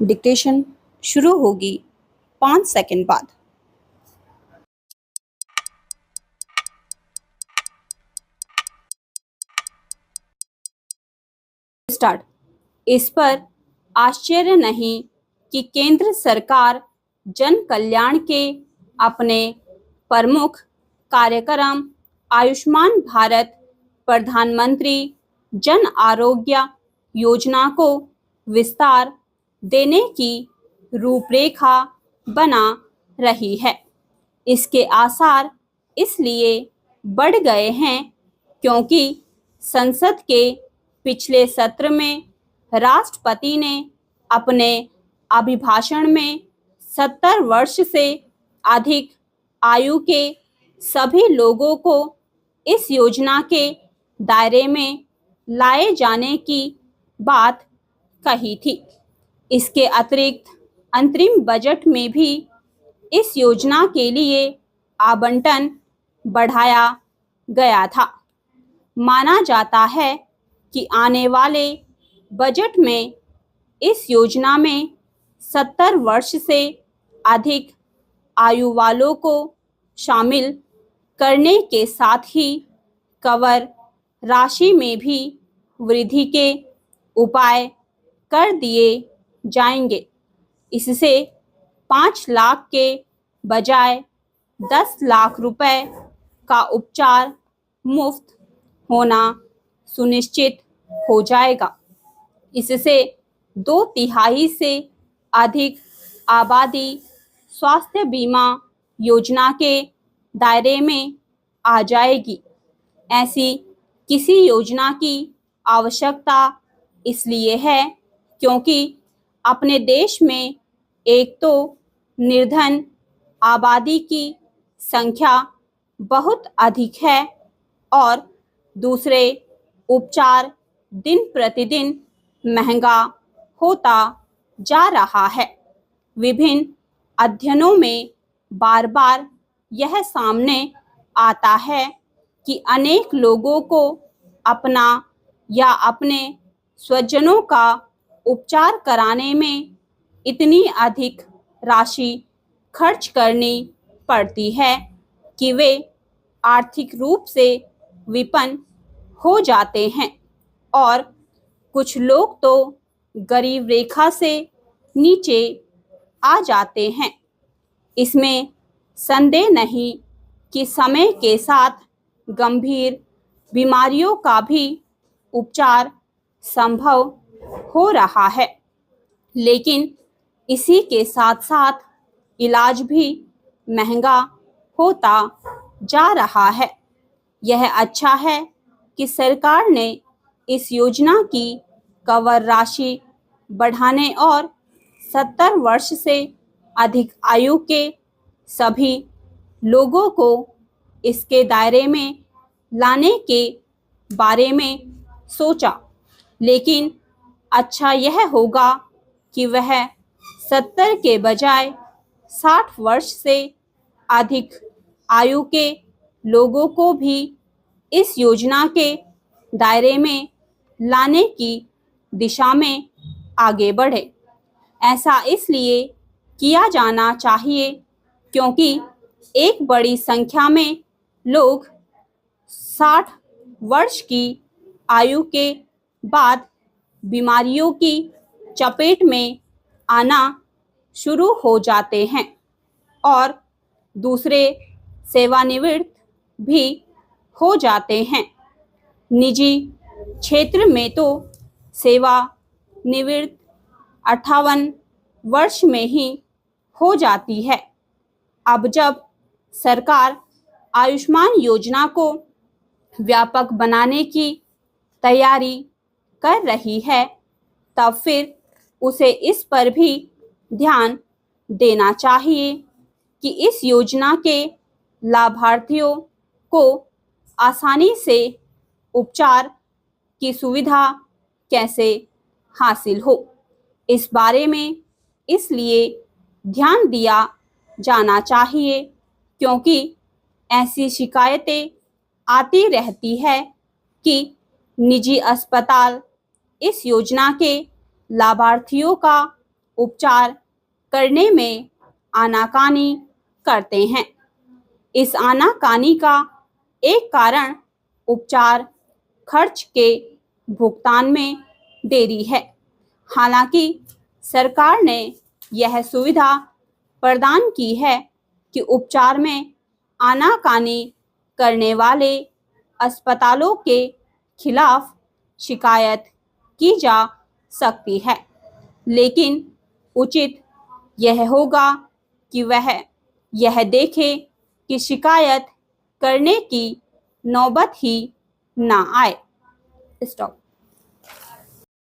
Dictation शुरू होगी 5 second बाद। स्टार्ट। इस पर आश्चर्य नहीं कि केंद्र सरकार जन कल्याण के अपने प्रमुख कार्यक्रम आयुष्मान भारत प्रधानमंत्री जन आरोग्य योजना को विस्तार देने की रूपरेखा बना रही है। इसके आसार इसलिए बढ़ गए हैं क्योंकि संसद के पिछले सत्र में राष्ट्रपति ने अपने अभिभाषण में 70 वर्ष से अधिक आयु के सभी लोगों को इस योजना के दायरे में लाए जाने की बात कही थी। इसके अतिरिक्त अंतरिम बजट में भी इस योजना के लिए आवंटन बढ़ाया गया था। माना जाता है कि आने वाले बजट में इस योजना में 70 वर्ष से अधिक आयु वालों को शामिल करने के साथ ही कवर राशि में भी वृद्धि के उपाय कर दिए जाएंगे। इससे 5 लाख के बजाय 10 लाख रुपए का उपचार मुफ्त होना सुनिश्चित हो जाएगा। इससे 2/3 से अधिक आबादी स्वास्थ्य बीमा योजना के दायरे में आ जाएगी। ऐसी किसी योजना की आवश्यकता इसलिए है क्योंकि अपने देश में एक तो निर्धन आबादी की संख्या बहुत अधिक है और दूसरे उपचार दिन प्रतिदिन महंगा होता जा रहा है। विभिन्न अध्ययनों में बार बार यह सामने आता है कि अनेक लोगों को अपना या अपने स्वजनों का उपचार कराने में इतनी अधिक राशि खर्च करनी पड़ती है कि वे आर्थिक रूप से विपन्न हो जाते हैं और कुछ लोग तो गरीब रेखा से नीचे आ जाते हैं। इसमें संदेह नहीं कि समय के साथ गंभीर बीमारियों का भी उपचार संभव हो रहा है, लेकिन इसी के साथ साथ इलाज भी महंगा होता जा रहा है। यह अच्छा है कि सरकार ने इस योजना की कवर राशि बढ़ाने और 70 वर्ष से अधिक आयु के सभी लोगों को इसके दायरे में लाने के बारे में सोचा, लेकिन अच्छा यह होगा कि वह 70 के बजाय 60 वर्ष से अधिक आयु के लोगों को भी इस योजना के दायरे में लाने की दिशा में आगे बढ़े। ऐसा इसलिए किया जाना चाहिए क्योंकि एक बड़ी संख्या में लोग 60 वर्ष की आयु के बाद बीमारियों की चपेट में आना शुरू हो जाते हैं और दूसरे सेवानिवृत्त भी हो जाते हैं। निजी क्षेत्र में तो सेवानिवृत्त 58 वर्ष में ही हो जाती है। अब जब सरकार आयुष्मान योजना को व्यापक बनाने की तैयारी कर रही है, तब फिर उसे इस पर भी ध्यान देना चाहिए कि इस योजना के लाभार्थियों को आसानी से उपचार की सुविधा कैसे हासिल हो। इस बारे में इसलिए ध्यान दिया जाना चाहिए क्योंकि ऐसी शिकायतें आती रहती है कि निजी अस्पताल इस योजना के लाभार्थियों का उपचार करने में आनाकानी करते हैं। इस आनाकानी का एक कारण उपचार खर्च के भुगतान में देरी है। हालांकि सरकार ने यह सुविधा प्रदान की है कि उपचार में आनाकानी करने वाले अस्पतालों के खिलाफ शिकायत की जा सकती है, लेकिन उचित यह होगा कि वह यह देखे कि शिकायत करने की नौबत ही ना आए। स्टॉप।